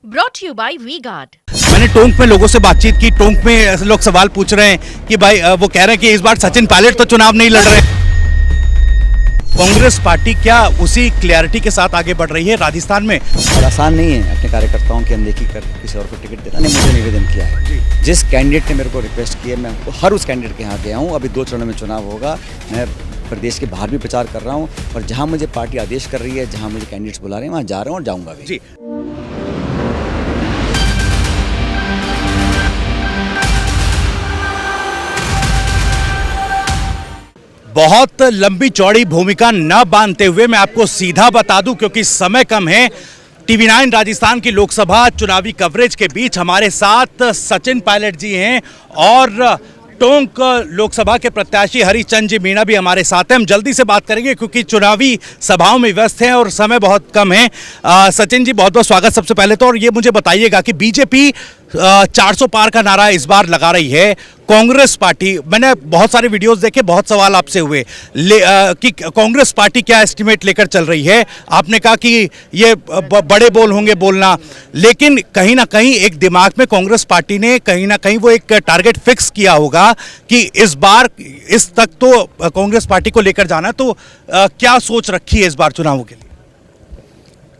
Brought to you by V-Guard. मैंने टोंक में लोगों से बातचीत की। टोंक में लोग सवाल पूछ रहे हैं कि भाई वो कह रहे हैं कि इस बार सचिन पायलट तो चुनाव नहीं लड़ रहे। कांग्रेस पार्टी क्या उसी क्लैरिटी के साथ आगे बढ़ रही है राजस्थान में? और आसान नहीं है अपने कार्यकर्ताओं की अनदेखी कर किसी और को टिकट देना। ने मुझे निवेदन किया है, जिस कैंडिडेट ने मेरे को रिक्वेस्ट की है मैं हर उस कैंडिडेट के यहाँ गया हूँ। अभी 2 चरणों में चुनाव होगा। मैं प्रदेश के बाहर भी प्रचार कर रहा हूँ और जहाँ मुझे पार्टी आदेश कर रही है, जहाँ मुझे कैंडिडेट्स बुला रहे हैं, वहाँ जा रहा हूँ और जाऊँगा भी। जी, बहुत लंबी चौड़ी भूमिका न बांधते हुए मैं आपको सीधा बता दूं, क्योंकि समय कम है। TV9 राजस्थान की लोकसभा चुनावी कवरेज के बीच हमारे साथ सचिन पायलट जी हैं और टोंक लोकसभा के प्रत्याशी हरिचंद जी मीणा भी हमारे साथ हैं। हम जल्दी से बात करेंगे क्योंकि चुनावी सभाओं में व्यस्त हैं और समय बहुत कम है। सचिन जी, बहुत बहुत स्वागत सबसे पहले तो। और ये मुझे बताइएगा कि बीजेपी 400 पार का नारा इस बार लगा रही है। कांग्रेस पार्टी, मैंने बहुत सारे वीडियोस देखे, बहुत सवाल आपसे हुए कि कांग्रेस पार्टी क्या एस्टिमेट लेकर चल रही है। आपने कहा कि ये बड़े बोल होंगे बोलना, लेकिन कहीं ना कहीं एक दिमाग में कांग्रेस पार्टी ने कहीं ना कहीं वो एक टारगेट फिक्स किया होगा कि इस बार इस तक तो कांग्रेस पार्टी को लेकर जाना है। तो क्या सोच रखी है इस बार चुनावों के लिए?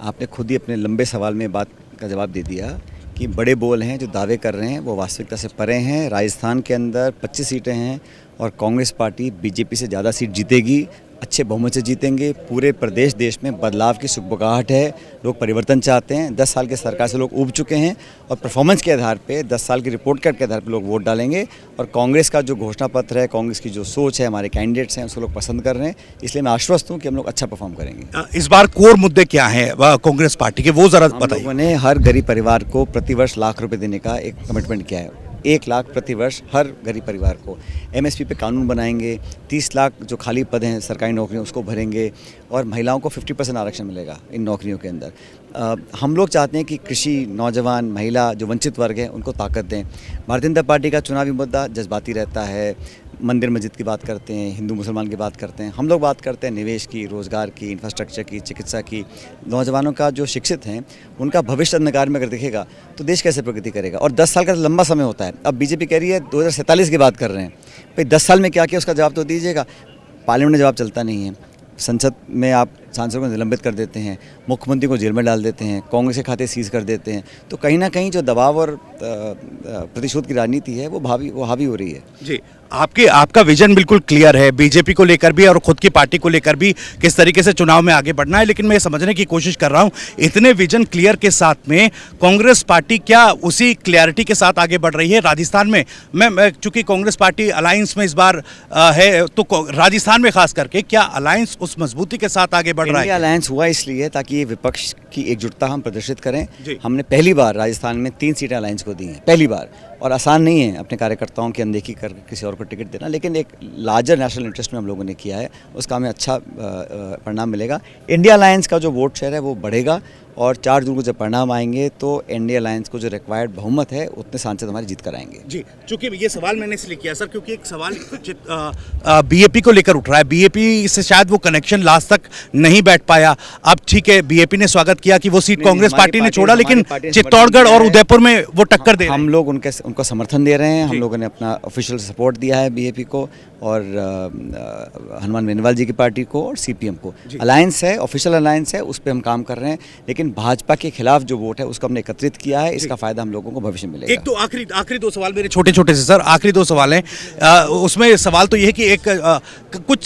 आपने खुद ही अपने लंबे सवाल में बात का जवाब दे दिया कि बड़े बोल हैं, जो दावे कर रहे हैं वो वास्तविकता से परे हैं। राजस्थान के अंदर 25 सीटें हैं और कांग्रेस पार्टी बीजेपी से ज़्यादा सीट जीतेगी, अच्छे बहुमत से जीतेंगे। पूरे प्रदेश देश में बदलाव की सुगबुगाहट है, लोग परिवर्तन चाहते हैं। 10 साल के सरकार से लोग ऊब चुके हैं और परफॉर्मेंस के आधार पे 10 साल की रिपोर्ट कार्ड के आधार पे लोग वोट डालेंगे। और कांग्रेस का जो घोषणा पत्र है, कांग्रेस की जो सोच है, हमारे कैंडिडेट्स हैं, उसको लोग पसंद कर रहे हैं। इसलिए मैं आश्वस्त हूँ कि हम लोग अच्छा परफॉर्म करेंगे। इस बार कोर मुद्दे क्या हैं कांग्रेस पार्टी के, वो जरा बताइए। लोगों ने हर गरीब परिवार को प्रतिवर्ष ₹1,00,000 देने का एक कमिटमेंट किया है। 1 लाख प्रति वर्ष हर गरीब परिवार को। MSP पे कानून बनाएंगे। 30 लाख जो खाली पद हैं सरकारी नौकरियों, उसको भरेंगे और महिलाओं को 50% आरक्षण मिलेगा इन नौकरियों के अंदर। हम लोग चाहते हैं कि कृषि, नौजवान, महिला, जो वंचित वर्ग हैं, उनको ताकत दें। भारतीय जनता पार्टी का चुनावी मुद्दा जज्बाती रहता है। मंदिर मस्जिद की बात करते हैं, हिंदू मुसलमान की बात करते हैं। हम लोग बात करते हैं निवेश की, रोज़गार की, इंफ्रास्ट्रक्चर की, चिकित्सा की। नौजवानों का जो शिक्षित हैं, उनका भविष्य अंधकार में अगर दिखेगा तो देश कैसे प्रगति करेगा? और 10 साल का लंबा समय होता है। अब बीजेपी कह रही है 2047 की बात कर रहे हैं। भाई 10 साल में क्या किया उसका जवाब तो दीजिएगा। पार्लियामेंट में जवाब चलता नहीं है। संसद में आप सांसदों को निलंबित कर देते हैं, मुख्यमंत्री को जेल में डाल देते हैं, कांग्रेस के खाते सीज कर देते हैं। तो कहीं ना कहीं जो दबाव और प्रतिशोध की राजनीति है वो हावी हो रही है। जी, आपका विजन बिल्कुल क्लियर है, बीजेपी को लेकर भी और खुद की पार्टी को लेकर भी किस तरीके से चुनाव में आगे बढ़ना है। लेकिन मैं ये समझने की कोशिश कर रहा हूँ, इतने विजन क्लियर के साथ में कांग्रेस पार्टी क्या उसी क्लैरिटी के साथ आगे बढ़ रही है राजस्थान में? मैं चूंकि कांग्रेस पार्टी अलायंस में इस बार है, तो राजस्थान में खास करके क्या अलायंस उस मजबूती के साथ आगे बढ़ रहा है? अलायंस हुआ इसलिए ताकि ये विपक्ष की एकजुटता हम प्रदर्शित करें। हमने पहली बार राजस्थान में 3 सीटें अलायंस को दी हैं, पहली बार। और आसान नहीं है अपने कार्यकर्ताओं की अनदेखी कर किसी और को टिकट देना, लेकिन एक लार्जर नेशनल इंटरेस्ट में हम लोगों ने किया है, उसका हमें अच्छा परिणाम मिलेगा। इंडिया अलायंस का जो वोट शेयर है वो बढ़ेगा और 4 जून को जब परिणाम आएंगे तो इंडिया अलायंस को जो रिक्वायर्ड बहुमत है उतने सांसद हमारे जीत कर आएंगे। जी, चूंकि ये सवाल मैंने इसलिए किया सर, क्योंकि एक सवाल बीएपी को लेकर उठ रहा है। बीएपी से शायद वो कनेक्शन लास्ट तक नहीं बैठ पाया। अब ठीक है, बीएपी ने स्वागत किया कि वो सीट कांग्रेस पार्टी ने छोड़ा, लेकिन चित्तौड़गढ़ और उदयपुर में वो टक्कर दे रहे हैं। हम लोग उनको समर्थन दे रहे हैं। हम लोगों ने अपना ऑफिशियल सपोर्ट दिया है बीएपी को और हनुमान बेनीवाल जी की पार्टी को और CPM को। अलायंस है, ऑफिशियल अलायंस है, उस पर हम काम कर रहे हैं। लेकिन भाजपा के खिलाफ जो वोट है उसको हमने एकत्रित किया है। इसका फायदा हम लोगों को भविष्य में मिलेगा। एक तो आखिरी 2 सवाल मेरे छोटे छोटे से सर, आखिरी 2 सवाल हैं। उसमें सवाल तो ये है कि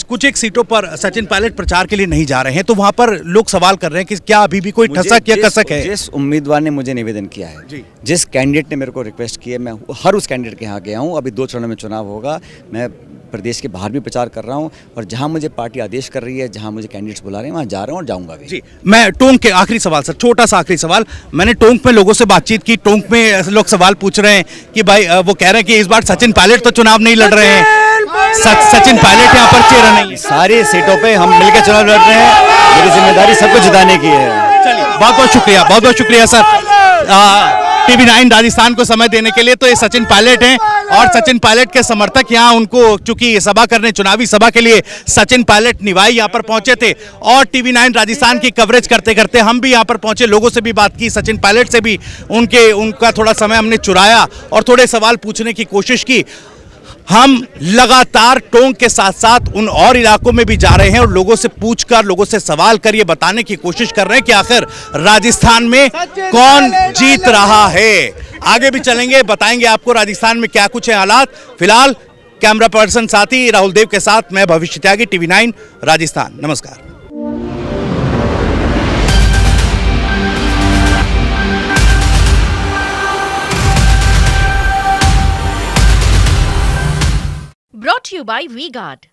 कुछ एक सीटों पर सचिन पायलट प्रचार के लिए नहीं जा रहे हैं, तो वहां पर लोग सवाल कर रहे हैं कि क्या अभी भी कोई ठसक या कसक है? जिस उम्मीदवार ने मुझे निवेदन किया है, जिस कैंडिडेट ने मेरे को रिक्वेस्ट की है, मैं हर उस कैंडिडेट के यहाँ गया हूँ। अभी 2 चरणों में चुनाव होगा। मैं प्रदेश के बाहर भी प्रचार कर रहा हूं और जहां मुझे पार्टी आदेश कर रही है, जहां मुझे कैंडिडेट्स बुला रहे हैं, वहां जा रहा हूं और जाऊंगा भी। जी, मैं टोंक के आखिरी सवाल सर, छोटा सा आखिरी सवाल। मैंने टोंक में लोगों से बातचीत की। टोंक में लोग सवाल पूछ रहे हैं कि भाई वो कह रहे हैं कि इस बार सचिन पायलट तो चुनाव नहीं लड़ रहे हैं। सचिन पायलट यहाँ पर चेहरा नहीं है। सारी सीटों पे हम मिलकर चुनाव लड़ रहे हैं। मेरी जिम्मेदारी सबको जिताने की है। चलिए, बहुत बहुत शुक्रिया सर। टीवी 9 राजस्थान को समय देने के लिए। तो ये सचिन पायलट हैं और सचिन पायलट के समर्थक यहाँ उनको चूंकि सभा करने चुनावी सभा के लिए सचिन पायलट निवाई यहाँ पर पहुंचे थे और टीवी 9 राजस्थान की कवरेज करते करते हम भी यहाँ पर पहुंचे, लोगों से भी बात की, सचिन पायलट से भी उनका थोड़ा समय हमने चुराया और थोड़े सवाल पूछने की कोशिश की। हम लगातार टोंक के साथ साथ उन और इलाकों में भी जा रहे हैं और लोगों से पूछकर, लोगों से सवाल कर ये बताने की कोशिश कर रहे हैं कि आखिर राजस्थान में कौन जीत रहा है। आगे भी चलेंगे, बताएंगे आपको राजस्थान में क्या कुछ है हालात। फिलहाल कैमरा पर्सन साथी राहुल देव के साथ मैं भविष्य त्यागी, टीवी 9 राजस्थान। नमस्कार। Brought to you by V-Guard.